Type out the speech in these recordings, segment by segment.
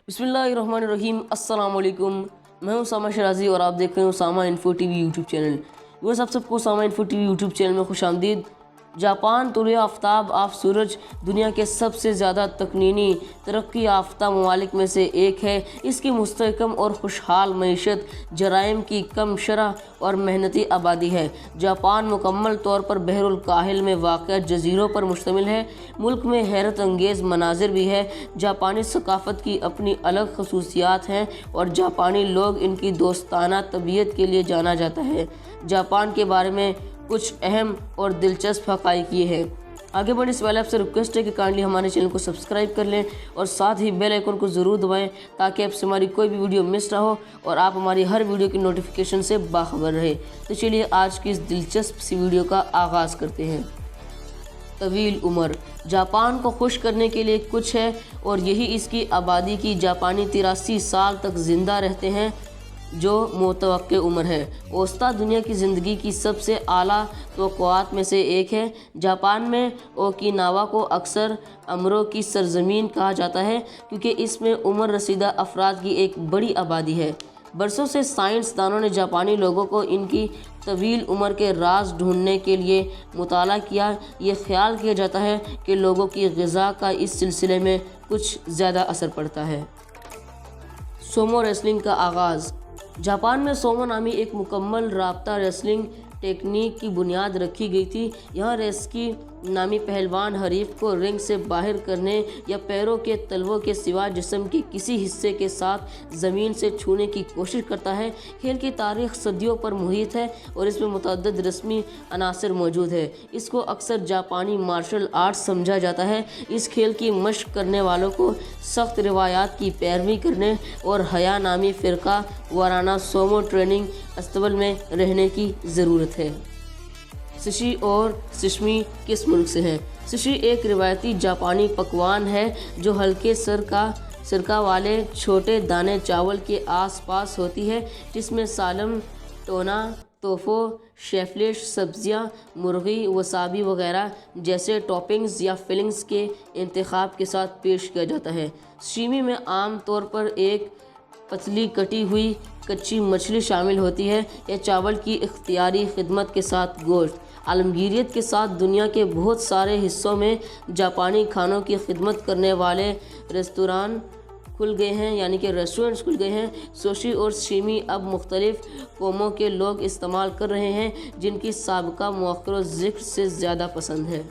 बिस्मिल्लाहिर्रहमानिर्रहीम। अस्सलाम वालेकुम। मैं हूं उसामा शराजी और आप देख रहे हैं Usama Info TV YouTube channel. Viewers, आप सबको Usama Info TV YouTube channel में खुशामदीद। जापान तुले आफ्ताब आफ सूरज दुनिया के सबसे ज़्यादा तकनीनी तरक्की याफ्ता ममालिक में से एक है। इसकी मुस्तहकम और खुशहाल मईशत, जराइम की कम शरह और मेहनती आबादी है। जापान मुकम्मल तौर पर बहरुल काहिल में वाक़ जज़ीरों पर मुश्तमिल है। मुल्क में हैरत अंगेज़ मनाजिर भी है। जापानी सकाफ़त की अपनी अलग खसूसियात हैं और जापानी लोग इनकी दोस्ताना तबीयत के लिए जाना जाता है। जापान के बारे में कुछ अहम और दिलचस्प हक़ाइक़ ये हैं। आगे बढ़ने से पहले आपसे रिक्वेस्ट है कि काइंडली हमारे चैनल को सब्सक्राइब कर लें और साथ ही बेल आइकन को ज़रूर दबाएं ताकि आपसे हमारी कोई भी वीडियो मिस ना हो और आप हमारी हर वीडियो की नोटिफिकेशन से बाखबर रहे। तो चलिए आज की इस दिलचस्प सी वीडियो का आगाज़ करते हैं। तवील उम्र जापान को खुश करने के लिए कुछ है और यही इसकी आबादी की जापानी 83 साल तक ज़िंदा रहते हैं, जो मुतवक्के उम्र है। औसता दुनिया की ज़िंदगी की सबसे आला तवक्कुआत में से एक है। जापान में ओकिनावा को अक्सर अमरों की सरजमीन कहा जाता है क्योंकि इसमें उम्र रसीदा अफराद की एक बड़ी आबादी है। बरसों से साइंसदानों ने जापानी लोगों को इनकी तवील उम्र के राज ढूंढने के लिए मुताला किया। ये ख्याल किया जाता है कि लोगों की ग़िज़ा का इस सिलसिले में कुछ ज़्यादा असर पड़ता है। सोमो रेसलिंग का आगाज़ जापान में सोमो नामी एक मुकम्मल राब्ता रेसलिंग टेक्निक की बुनियाद रखी गई थी। यहाँ रेस्की नामी पहलवान हरीफ को रिंग से बाहर करने या पैरों के तलवों के सिवा जिस्म के किसी हिस्से के साथ ज़मीन से छूने की कोशिश करता है। खेल की तारीख़ सदियों पर मुहित है और इसमें मुतअद्दिद रस्मी अनासर मौजूद है। इसको अक्सर जापानी मार्शल आर्ट्स समझा जाता है। इस खेल की मशक़ करने वालों को सख्त रिवायात की पैरवी करने और हया नामी फ़िरका वाराना सोमो ट्रेनिंग अस्तबल में रहने की ज़रूरत है। सुशी और सिशमी किस मुल्क से हैं? सुशी एक रिवायती जापानी पकवान है जो हल्के सिरका वाले छोटे दाने चावल के आसपास होती है, जिसमें सालम, टोना, तोफो, शेफलिश, सब्जियां, मुर्गी, वसाबी वगैरह जैसे टॉपिंग्स या फिलिंग्स के इंतखाब के साथ पेश किया जाता है। शिमी में आम तौर पर एक पतली कटी हुई कच्ची मछली शामिल होती है या चावल की इख्तियारी खिदमत के साथ गोश्त। आलमगीरियत के साथ दुनिया के बहुत सारे हिस्सों में जापानी खानों की खिदमत करने वाले रेस्तोरां खुल गए हैं, यानी कि रेस्टोरेंट्स खुल गए हैं। सुशी और शिमी अब मुख्तलिफ कौमों के लोग इस्तेमाल कर रहे हैं, जिनकी साबिका मुअक्कर ज़िक्र से ज़्यादा पसंद है।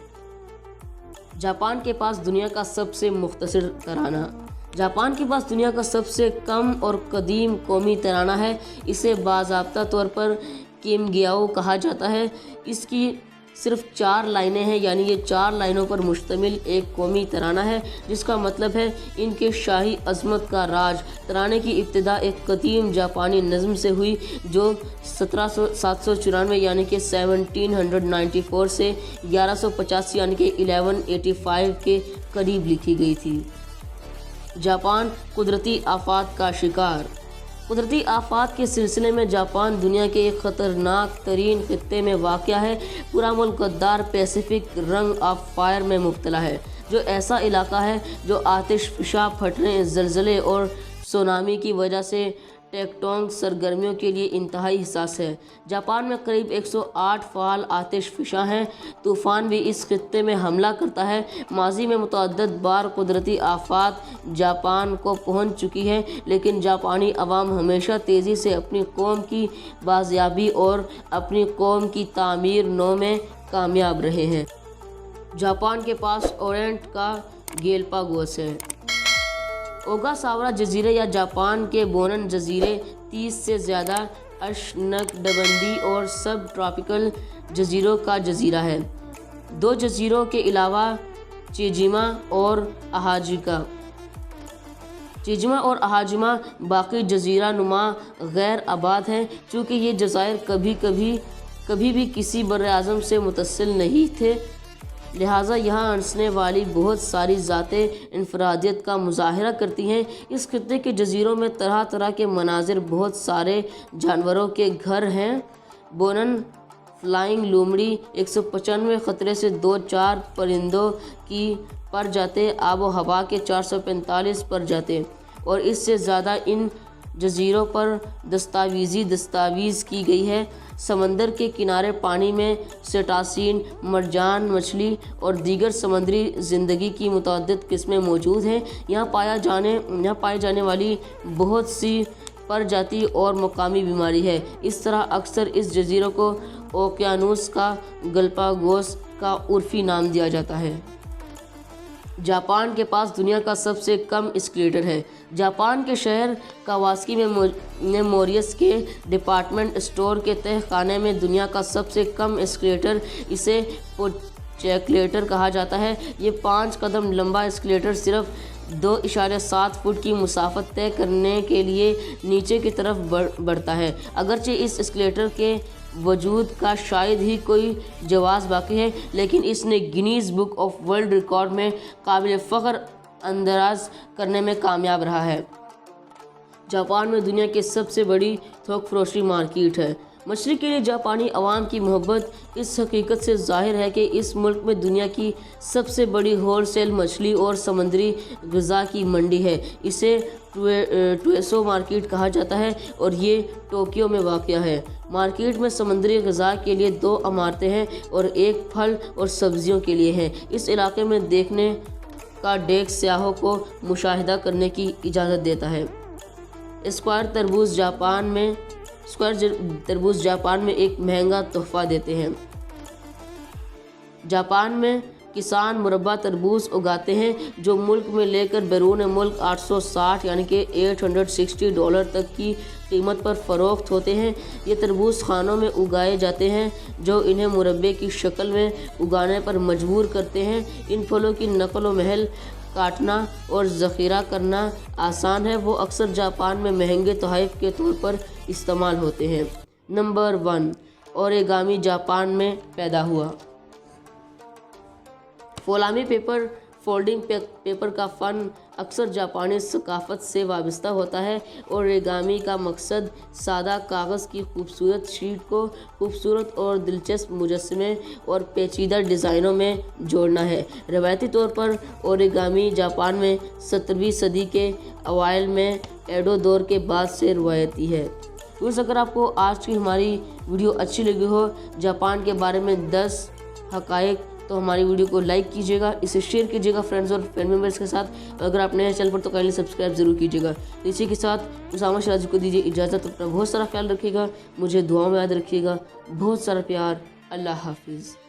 जापान के पास दुनिया का सबसे मुख्तसर तराना जापान के पास दुनिया का सबसे कम और कदीम कौमी तराना है। इसे बाज़ाब्ता तौर पर किमग्याओ कहा जाता है। इसकी सिर्फ 4 लाइनें हैं, यानी ये 4 लाइनों पर मुश्तमिल एक कौमी तराना है, जिसका मतलब है इनके शाही अज़मत का राज। तराने की इब्तिदा एक कदीम जापानी नज़्म से हुई जो 794 यानी कि 1794 से 1185 यानी कि 1185 के करीब लिखी गई थी। जापान कुदरती आफात का शिकार कुदरती आफात के सिलसिले में जापान दुनिया के एक ख़तरनाक तरीन खित्ते में वाक़या है। पूरा मुल्क गद्दार पैसिफिक रंग ऑफ फायर में मुब्तला है, जो ऐसा इलाका है जो आतिश फिशा फटने, ज़लज़ले और सुनामी की वजह से टेक्टोनिक सरगर्मियों के लिए इंतहाई हिसास है। जापान में करीब 108 फ़ाल आतिश फिशा हैं। तूफ़ान भी इस खित्ते में हमला करता है। माजी में मुतअद्दिद बार कुदरती आफात जापान को पहुंच चुकी है, लेकिन जापानी अवाम हमेशा तेज़ी से अपनी कौम की बाज़याबी और अपनी कौम की तामीर नौ में कामयाब रहे हैं। जापान के पास ओरेंट का गेलपागोस है। ओगासावा जजीरे या जापान के बोनन जजीरे 30 से ज़्यादा उष्णकटिबंधीय और सब ट्रॉपिकल जजीरों का जजीरा है। 2 जजीरों के अलावा चिजिमा और अहाजिमा बाकी जजीरा नुमा गैर आबाद हैं। चूँकि ये जज़ायर कभी भी किसी बर्र-ए-आज़म से मुत्तसिल नहीं थे, लिहाजा यहाँ हंसने वाली बहुत सारी ज़ातें इनफरादियत का मुजाहरा करती हैं। इस खित्ते के जजीरों में तरह तरह के मनाजिर, बहुत सारे जानवरों के घर हैं। बोनन फ्लाइंग लोमड़ी 195 ख़तरे से 2-4 परिंदों की पर जाते, आबो हवा के 445 पर जाते। اور اس سے زیادہ ان جزیروں پر دستاویز کی گئی ہے۔ سمندر کے کنارے پانی میں سیٹاسین، مرجان مچھلی اور دیگر سمندری زندگی کی متعدد قسمیں موجود ہیں۔ یہاں پائے جانے والی بہت سی پرجاتی اور مقامی بیماری ہے۔ اس طرح اکثر اس جزیروں کو اوقیانوس کا گلپاگوس کا عرفی نام دیا جاتا ہے۔ جاپان کے پاس دنیا کا سب سے کم اسکلیٹر ہے۔ جاپان کے شہر کاواسکی میں موریس کے ڈپارٹمنٹ اسٹور کے تہہ خانے میں دنیا کا سب سے کم اسکلیٹر، اسے پوچیکلیٹر کہا جاتا ہے۔ یہ 5 قدم لمبا اسکلیٹر صرف 2.7 فٹ کی مسافت طے کرنے کے لیے نیچے کی طرف بڑھتا ہے۔ اگرچہ اس اسکلیٹر کے وجود کا شاید ہی کوئی جواز باقی ہے، لیکن اس نے Guinness book of world record میں قابل فخر اندراج کرنے میں کامیاب رہا ہے۔ جاپان میں دنیا کی سب سے بڑی تھوک فروشی مارکیٹ ہے۔ مچھلی کے لیے جاپانی عوام کی محبت اس حقیقت سے ظاہر ہے کہ اس ملک میں دنیا کی سب سے بڑی ہول سیل مچھلی اور سمندری غذا کی منڈی ہے۔ اسے ٹویسو مارکیٹ کہا جاتا ہے اور یہ ٹوکیو میں واقع ہے۔ مارکیٹ میں سمندری غذا کے لیے 2 عمارتیں ہیں اور 1 پھل اور سبزیوں کے لیے ہے۔ اس علاقے میں دیکھنے کا ڈیک سیاحوں کو مشاہدہ کرنے کی اجازت دیتا ہے۔ اسکوائر تربوز جاپان میں ایک مہنگا تحفہ دیتے ہیں۔ جاپان میں کسان مربع تربوز اگاتے ہیں جو ملک میں لے کر بیرون ملک $860 یعنی کہ $860 تک کی قیمت پر فروخت ہوتے ہیں۔ یہ تربوز خانوں میں اگائے جاتے ہیں جو انہیں مربے کی شکل میں اگانے پر مجبور کرتے ہیں۔ ان پھلوں کی نقل و حمل، کاٹنا اور ذخیرہ کرنا آسان ہے۔ وہ اکثر جاپان میں مہنگے تحائف کے طور پر استعمال ہوتے ہیں۔ نمبر 1، اوریگامی جاپان میں پیدا ہوا۔ فولامی پیپر، فولڈنگ پیپر کا فن اکثر جاپانی ثقافت سے وابستہ ہوتا ہے۔ اوریگامی کا مقصد سادہ کاغذ کی خوبصورت شیٹ کو خوبصورت اور دلچسپ مجسمے اور پیچیدہ ڈیزائنوں میں جوڑنا ہے۔ روایتی طور پر اوریگامی جاپان میں 17ویں صدی کے اوائل میں ایڈو دور کے بعد سے روایتی ہے۔ اگر آپ کو آج کی ہماری ویڈیو اچھی لگی ہو، جاپان کے بارے میں 10 حقائق، تو ہماری ویڈیو کو لائک کیجیے گا، اسے شیئر کیجیے گا فرینڈز اور فیملی ممبرس کے ساتھ۔ اگر آپ نئے چینل پر تو کائنڈلی سبسکرائب ضرور کیجیے گا۔ اسی کے ساتھ اسامہ شرازی کو دیجیے اجازت۔ اپنا بہت سارا خیال رکھیے گا، مجھے دعاؤں میں یاد رکھیے گا۔ بہت سارا پیار۔ اللہ حافظ۔